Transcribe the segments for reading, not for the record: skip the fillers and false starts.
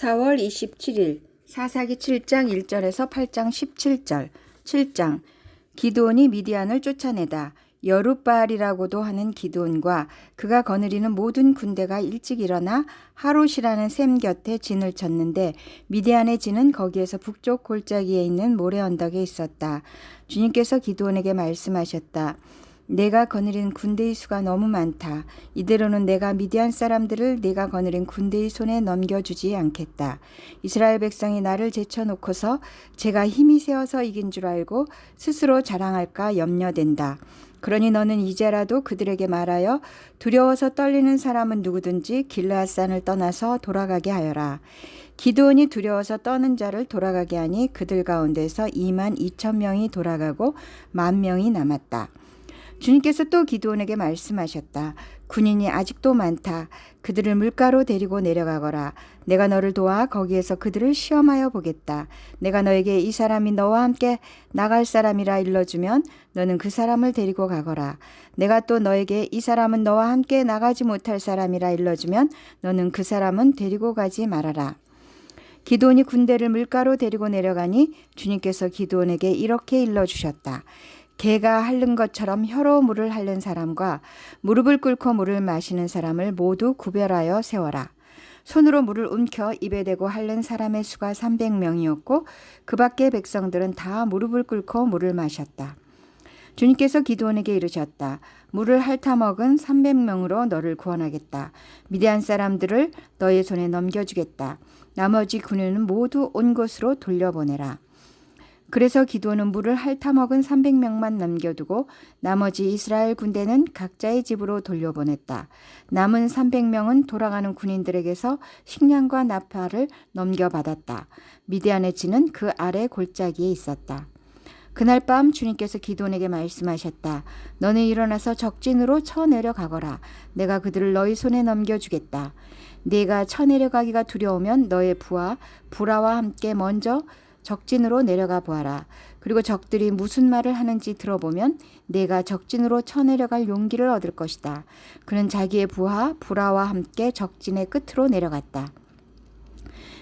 4월 27일 사사기 7장 1절에서 8장 17절 7장 기드온이 미디안을 쫓아내다. 여룻바알이라고도 하는 기드온과 그가 거느리는 모든 군대가 일찍 일어나 하롯이라는 샘 곁에 진을 쳤는데 미디안의 진은 거기에서 북쪽 골짜기에 있는 모래 언덕에 있었다. 주님께서 기드온에게 말씀하셨다. 내가 거느린 군대의 수가 너무 많다. 이대로는 내가 미디안 사람들을 내가 거느린 군대의 손에 넘겨주지 않겠다. 이스라엘 백성이 나를 제쳐놓고서 제가 힘이 세어서 이긴 줄 알고 스스로 자랑할까 염려된다. 그러니 너는 이제라도 그들에게 말하여 두려워서 떨리는 사람은 누구든지 길르앗산을 떠나서 돌아가게 하여라. 기드온이 두려워서 떠는 자를 돌아가게 하니 그들 가운데서 22,000명이 돌아가고 10,000명이 남았다. 주님께서 또 기드온에게 말씀하셨다. 군인이 아직도 많다. 그들을 물가로 데리고 내려가거라. 내가 너를 도와 거기에서 그들을 시험하여 보겠다. 내가 너에게 이 사람이 너와 함께 나갈 사람이라 일러주면 너는 그 사람을 데리고 가거라. 내가 또 너에게 이 사람은 너와 함께 나가지 못할 사람이라 일러주면 너는 그 사람은 데리고 가지 말아라. 기드온이 군대를 물가로 데리고 내려가니 주님께서 기드온에게 이렇게 일러주셨다. 개가 핥는 것처럼 혀로 물을 핥는 사람과 무릎을 꿇고 물을 마시는 사람을 모두 구별하여 세워라. 손으로 물을 움켜 입에 대고 핥는 사람의 수가 300명이었고 그 밖의 백성들은 다 무릎을 꿇고 물을 마셨다. 주님께서 기드온에게 이르셨다. 물을 핥아먹은 300명으로 너를 구원하겠다. 미디안 사람들을 너의 손에 넘겨주겠다. 나머지 군인은 모두 온 곳으로 돌려보내라. 그래서 기드온은 물을 핥아먹은 300명만 남겨두고 나머지 이스라엘 군대는 각자의 집으로 돌려보냈다. 남은 300명은 돌아가는 군인들에게서 식량과 나팔을 넘겨받았다. 미디안의 진은 그 아래 골짜기에 있었다. 그날 밤 주님께서 기드온에게 말씀하셨다. 너는 일어나서 적진으로 쳐내려가거라. 내가 그들을 너희 손에 넘겨주겠다. 네가 쳐내려가기가 두려우면 너의 부하 부라와 함께 먼저 적진으로 내려가 보아라. 그리고 적들이 무슨 말을 하는지 들어보면 내가 적진으로 쳐내려갈 용기를 얻을 것이다. 그는 자기의 부하 부라와 함께 적진의 끝으로 내려갔다.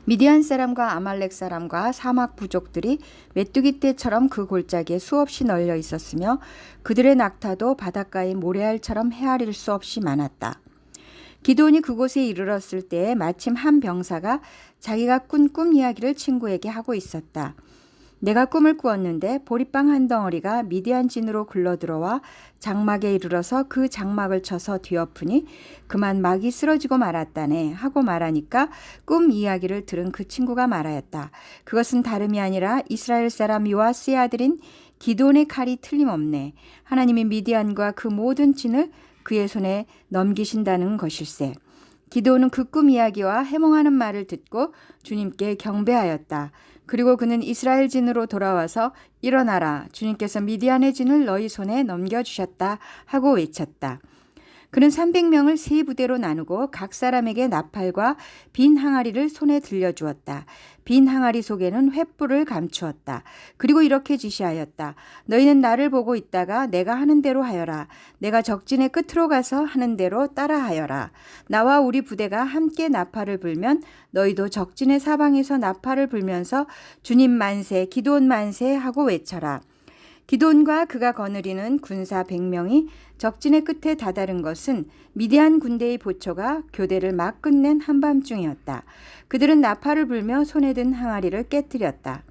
미디안 사람과 아말렉 사람과 사막 부족들이 메뚜기 떼처럼 그 골짜기에 수없이 널려 있었으며 그들의 낙타도 바닷가의 모래알처럼 헤아릴 수 없이 많았다. 기드온이 그곳에 이르렀을 때에 마침 한 병사가 자기가 꾼 꿈 이야기를 친구에게 하고 있었다. 내가 꿈을 꾸었는데 보리빵 한 덩어리가 미디안 진으로 굴러들어와 장막에 이르러서 그 장막을 쳐서 뒤엎으니 그만 막이 쓰러지고 말았다네 하고 말하니까 꿈 이야기를 들은 그 친구가 말하였다. 그것은 다름이 아니라 이스라엘 사람 요아스의 아들인 기드온의 칼이 틀림없네. 하나님이 미디안과 그 모든 진을 그의 손에 넘기신다는 것일세. 기드온은 그 꿈 이야기와 해몽하는 말을 듣고 주님께 경배하였다. 그리고 그는 이스라엘 진으로 돌아와서 일어나라. 주님께서 미디안의 진을 너희 손에 넘겨주셨다 하고 외쳤다. 그는 300명을 세 부대로 나누고 각 사람에게 나팔과 빈 항아리를 손에 들려주었다. 빈 항아리 속에는 횃불을 감추었다. 그리고 이렇게 지시하였다. 너희는 나를 보고 있다가 내가 하는 대로 하여라. 내가 적진의 끝으로 가서 하는 대로 따라하여라. 나와 우리 부대가 함께 나팔을 불면 너희도 적진의 사방에서 나팔을 불면서 주님 만세, 기드온 만세 하고 외쳐라. 기드온과 그가 거느리는 군사 100명이 적진의 끝에 다다른 것은 미디안 군대의 보초가 교대를 막 끝낸 한밤중이었다. 그들은 나팔을 불며 손에 든 항아리를 깨뜨렸다.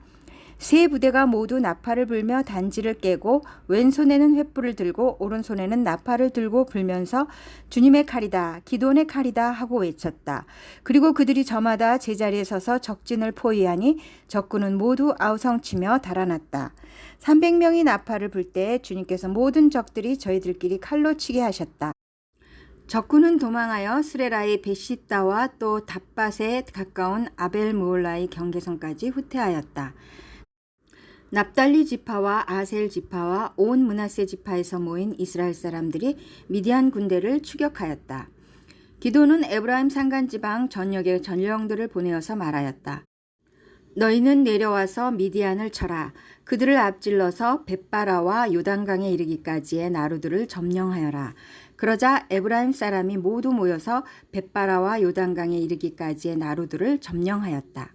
세 부대가 모두 나팔을 불며 단지를 깨고 왼손에는 횃불을 들고 오른손에는 나팔을 들고 불면서 주님의 칼이다, 기드온의 칼이다 하고 외쳤다. 그리고 그들이 저마다 제자리에 서서 적진을 포위하니 적군은 모두 아우성치며 달아났다. 300명이 나팔을 불 때 주님께서 모든 적들이 저희들끼리 칼로 치게 하셨다. 적군은 도망하여 스레라의 베시다와 또 답밭에 가까운 아벨무올라의 경계선까지 후퇴하였다. 납달리 지파와 아셀 지파와 온 므낫세 지파에서 모인 이스라엘 사람들이 미디안 군대를 추격하였다. 기드온은 에브라임 산간지방 전역의 전령들을 보내어서 말하였다. 너희는 내려와서 미디안을 쳐라. 그들을 앞질러서 벳바라와 요단강에 이르기까지의 나루들을 점령하여라. 그러자 에브라임 사람이 모두 모여서 벳바라와 요단강에 이르기까지의 나루들을 점령하였다.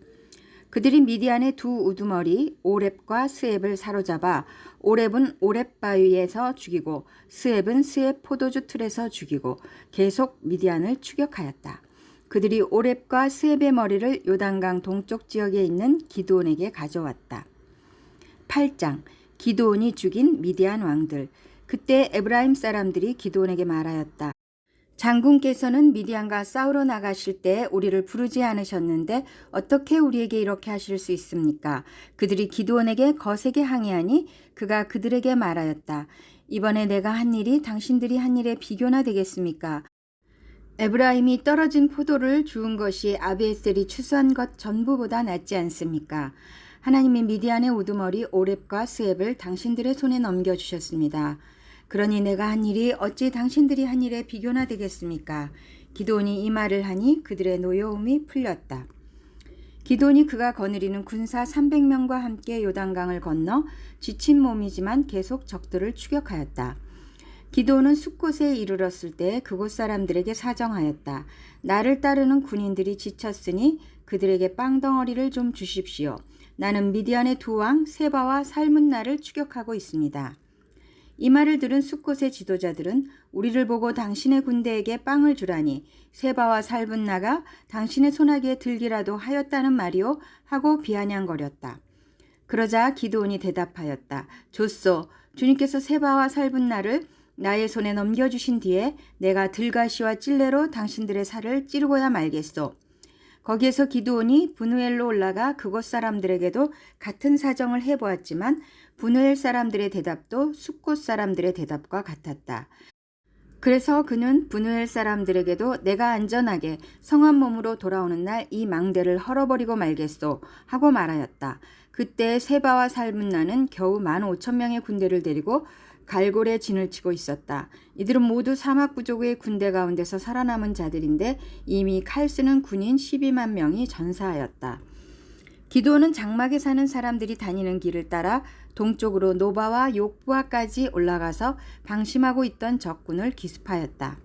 그들이 미디안의 두 우두머리 오렙과 스앱을 사로잡아 오렙은 오렙 바위에서 죽이고 스앱은 스앱 포도주 틀에서 죽이고 계속 미디안을 추격하였다. 그들이 오렙과 스앱의 머리를 요단강 동쪽 지역에 있는 기드온에게 가져왔다. 8장 기드온이 죽인 미디안 왕들. 그때 에브라임 사람들이 기드온에게 말하였다. 장군께서는 미디안과 싸우러 나가실 때 우리를 부르지 않으셨는데 어떻게 우리에게 이렇게 하실 수 있습니까? 그들이 기드온에게 거세게 항의하니 그가 그들에게 말하였다. 이번에 내가 한 일이 당신들이 한 일에 비교나 되겠습니까? 에브라임이 떨어진 포도를 주운 것이 아비에셀이 추수한 것 전부보다 낫지 않습니까? 하나님이 미디안의 우두머리 오렙과 스앱을 당신들의 손에 넘겨주셨습니다. 그러니 내가 한 일이 어찌 당신들이 한 일에 비교나 되겠습니까? 기드온이 이 말을 하니 그들의 노여움이 풀렸다. 기드온이 그가 거느리는 군사 300명과 함께 요단강을 건너 지친 몸이지만 계속 적들을 추격하였다. 기드온은 숫곳에 이르렀을 때 그곳 사람들에게 사정하였다. 나를 따르는 군인들이 지쳤으니 그들에게 빵덩어리를 좀 주십시오. 나는 미디안의 두 왕 세바와 살문나를 추격하고 있습니다. 이 말을 들은 숫곳의 지도자들은 우리를 보고 당신의 군대에게 빵을 주라니 세바와 살문나가 당신의 손아귀에 들기라도 하였다는 말이오 하고 비아냥거렸다. 그러자 기드온이 대답하였다. 좋소. 주님께서 세바와 살문나를 나의 손에 넘겨주신 뒤에 내가 들가시와 찔레로 당신들의 살을 찌르고야 말겠소. 거기에서 기드온이 브누엘로 올라가 그곳 사람들에게도 같은 사정을 해보았지만 브누엘 사람들의 대답도 숫곳 사람들의 대답과 같았다. 그래서 그는 브누엘 사람들에게도 내가 안전하게 성한 몸으로 돌아오는 날 이 망대를 헐어버리고 말겠소 하고 말하였다. 그때 세바와 살문나는 겨우 15,000명의 군대를 데리고 갈골에 진을 치고 있었다. 이들은 모두 사막 부족의 군대 가운데서 살아남은 자들인데 이미 칼 쓰는 군인 12만 명이 전사하였다. 기드온은 장막에 사는 사람들이 다니는 길을 따라 동쪽으로 노바와 욕부아까지 올라가서 방심하고 있던 적군을 기습하였다.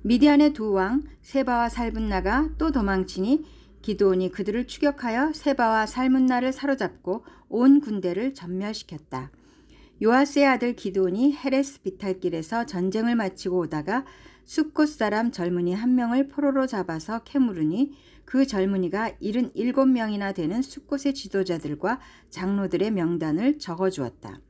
미디안의 두 왕 세바와 살문나가 또 도망치니 기드온이 그들을 추격하여 세바와 살문나를 사로잡고 온 군대를 전멸시켰다. 요아스의 아들 기드온이 헤레스 비탈길에서 전쟁을 마치고 오다가 숫곳 사람 젊은이 한 명을 포로로 잡아서 캐물으니 그 젊은이가 77명이나 되는 숫곳의 지도자들과 장로들의 명단을 적어주었다.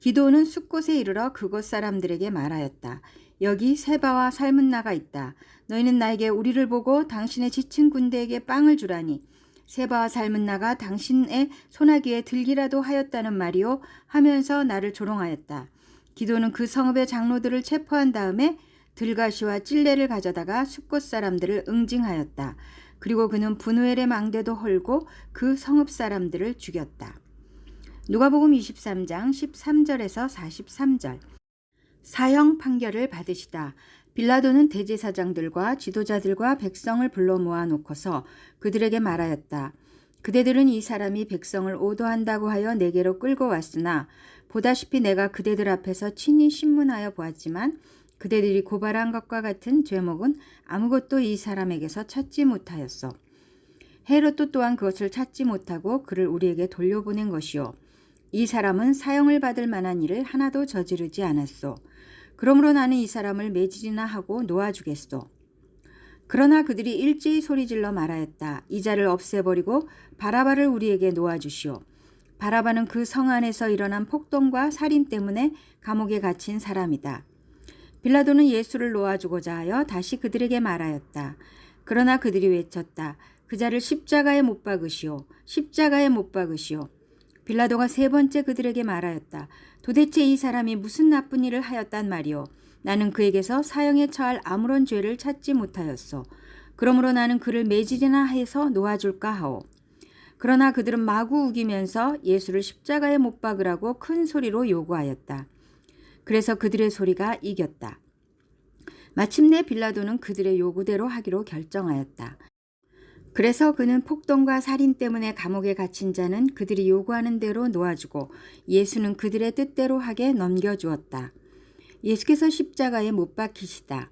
기드온은 숫곳에 이르러 그곳 사람들에게 말하였다. 여기 세바와 살문나가 있다. 너희는 나에게 우리를 보고 당신의 지친 군대에게 빵을 주라니 세바와 살문나가 당신의 손아귀에 들기라도 하였다는 말이오 하면서 나를 조롱하였다. 기드온은 그 성읍의 장로들을 체포한 다음에 들가시와 찔레를 가져다가 숫곳 사람들을 응징하였다. 그리고 그는 브누엘의 망대도 헐고 그 성읍 사람들을 죽였다. 누가복음 23장 13절에서 43절. 사형 판결을 받으시다. 빌라도는 대제사장들과 지도자들과 백성을 불러 모아놓고서 그들에게 말하였다. 그대들은 이 사람이 백성을 오도한다고 하여 내게로 끌고 왔으나 보다시피 내가 그대들 앞에서 친히 신문하여 보았지만 그대들이 고발한 것과 같은 죄목은 아무것도 이 사람에게서 찾지 못하였소. 헤롯도 또한 그것을 찾지 못하고 그를 우리에게 돌려보낸 것이요. 이 사람은 사형을 받을 만한 일을 하나도 저지르지 않았소. 그러므로 나는 이 사람을 매질이나 하고 놓아주겠소. 그러나 그들이 일제히 소리질러 말하였다. 이 자를 없애버리고 바라바를 우리에게 놓아주시오. 바라바는 그 성 안에서 일어난 폭동과 살인 때문에 감옥에 갇힌 사람이다. 빌라도는 예수를 놓아주고자 하여 다시 그들에게 말하였다. 그러나 그들이 외쳤다. 그 자를 십자가에 못 박으시오. 십자가에 못 박으시오. 빌라도가 세 번째 그들에게 말하였다. 도대체 이 사람이 무슨 나쁜 일을 하였단 말이오. 나는 그에게서 사형에 처할 아무런 죄를 찾지 못하였소. 그러므로 나는 그를 매질이나 해서 놓아줄까 하오. 그러나 그들은 마구 우기면서 예수를 십자가에 못 박으라고 큰 소리로 요구하였다. 그래서 그들의 소리가 이겼다. 마침내 빌라도는 그들의 요구대로 하기로 결정하였다. 그래서 그는 폭동과 살인 때문에 감옥에 갇힌 자는 그들이 요구하는 대로 놓아주고 예수는 그들의 뜻대로 하게 넘겨주었다. 예수께서 십자가에 못 박히시다.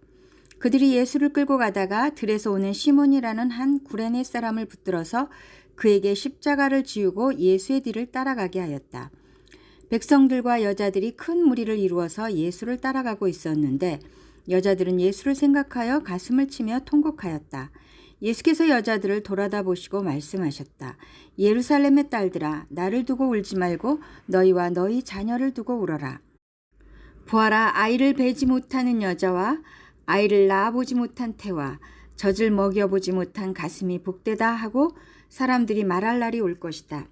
그들이 예수를 끌고 가다가 들에서 오는 시몬이라는 한 구레네 사람을 붙들어서 그에게 십자가를 지우고 예수의 뒤를 따라가게 하였다. 백성들과 여자들이 큰 무리를 이루어서 예수를 따라가고 있었는데 여자들은 예수를 생각하여 가슴을 치며 통곡하였다. 예수께서 여자들을 돌아다 보시고 말씀하셨다. 예루살렘의 딸들아, 나를 두고 울지 말고 너희와 너희 자녀를 두고 울어라. 보아라, 아이를 베지 못하는 여자와 아이를 낳아보지 못한 태와 젖을 먹여보지 못한 가슴이 복되다 하고 사람들이 말할 날이 올 것이다.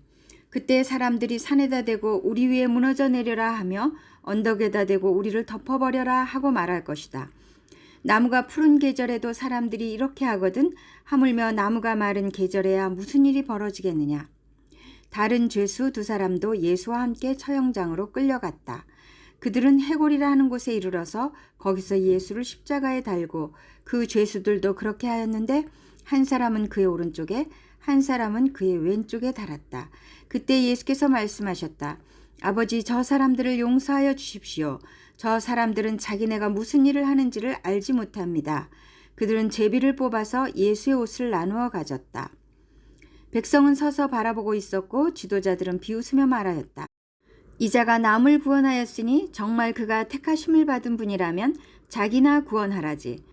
그때 사람들이 산에다 대고 우리 위에 무너져 내려라 하며 언덕에다 대고 우리를 덮어버려라 하고 말할 것이다. 나무가 푸른 계절에도 사람들이 이렇게 하거든 하물며 나무가 마른 계절에야 무슨 일이 벌어지겠느냐. 다른 죄수 두 사람도 예수와 함께 처형장으로 끌려갔다. 그들은 해골이라 하는 곳에 이르러서 거기서 예수를 십자가에 달고 그 죄수들도 그렇게 하였는데 한 사람은 그의 오른쪽에 한 사람은 그의 왼쪽에 달았다. 그때 예수께서 말씀하셨다. 아버지, 저 사람들을 용서하여 주십시오. 저 사람들은 자기네가 무슨 일을 하는지를 알지 못합니다. 그들은 제비를 뽑아서 예수의 옷을 나누어 가졌다. 백성은 서서 바라보고 있었고 지도자들은 비웃으며 말하였다. 이자가 남을 구원하였으니 정말 그가 택하심을 받은 분이라면 자기나 구원하라지.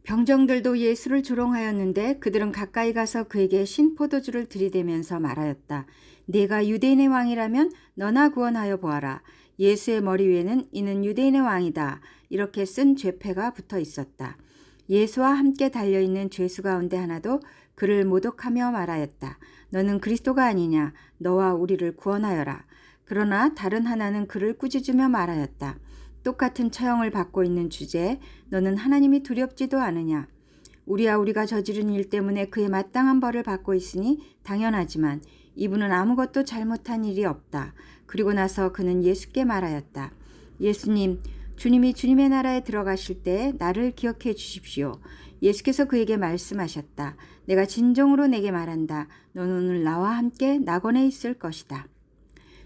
병정들도 예수를 조롱하였는데 그들은 가까이 가서 그에게 신포도주를 들이대면서 말하였다. 네가 유대인의 왕이라면 너나 구원하여 보아라. 예수의 머리 위에는 이는 유대인의 왕이다. 이렇게 쓴 죄패가 붙어 있었다. 예수와 함께 달려있는 죄수 가운데 하나도 그를 모독하며 말하였다. 너는 그리스도가 아니냐. 너와 우리를 구원하여라. 그러나 다른 하나는 그를 꾸짖으며 말하였다. 똑같은 처형을 받고 있는 주제에 너는 하나님이 두렵지도 않으냐. 우리가 저지른 일 때문에 그의 마땅한 벌을 받고 있으니 당연하지만 이분은 아무것도 잘못한 일이 없다. 그리고 나서 그는 예수께 말하였다. 예수님, 주님이 주님의 나라에 들어가실 때 나를 기억해 주십시오. 예수께서 그에게 말씀하셨다. 내가 진정으로 내게 말한다. 너는 오늘 나와 함께 낙원에 있을 것이다.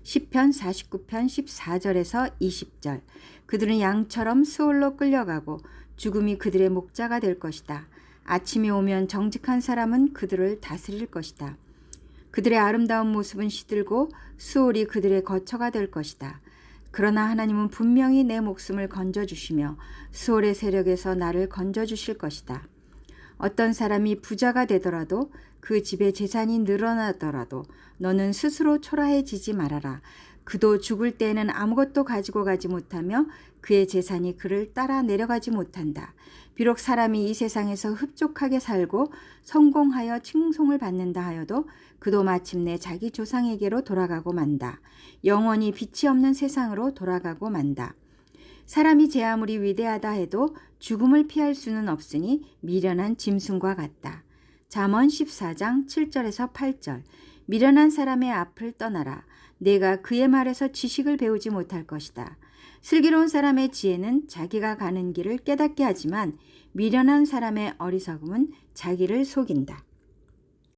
시편 49편 14절에서 20절. 그들은 양처럼 수월로 끌려가고 죽음이 그들의 목자가 될 것이다. 아침이 오면 정직한 사람은 그들을 다스릴 것이다. 그들의 아름다운 모습은 시들고 수월이 그들의 거처가 될 것이다. 그러나 하나님은 분명히 내 목숨을 건져주시며 수월의 세력에서 나를 건져주실 것이다. 어떤 사람이 부자가 되더라도 그 집에 재산이 늘어나더라도 너는 스스로 초라해지지 말아라. 그도 죽을 때에는 아무것도 가지고 가지 못하며 그의 재산이 그를 따라 내려가지 못한다. 비록 사람이 이 세상에서 흡족하게 살고 성공하여 칭송을 받는다 하여도 그도 마침내 자기 조상에게로 돌아가고 만다. 영원히 빛이 없는 세상으로 돌아가고 만다. 사람이 제 아무리 위대하다 해도 죽음을 피할 수는 없으니 미련한 짐승과 같다. 잠언 14장 7절에서 8절. 미련한 사람의 앞을 떠나라. 내가 그의 말에서 지식을 배우지 못할 것이다. 슬기로운 사람의 지혜는 자기가 가는 길을 깨닫게 하지만 미련한 사람의 어리석음은 자기를 속인다.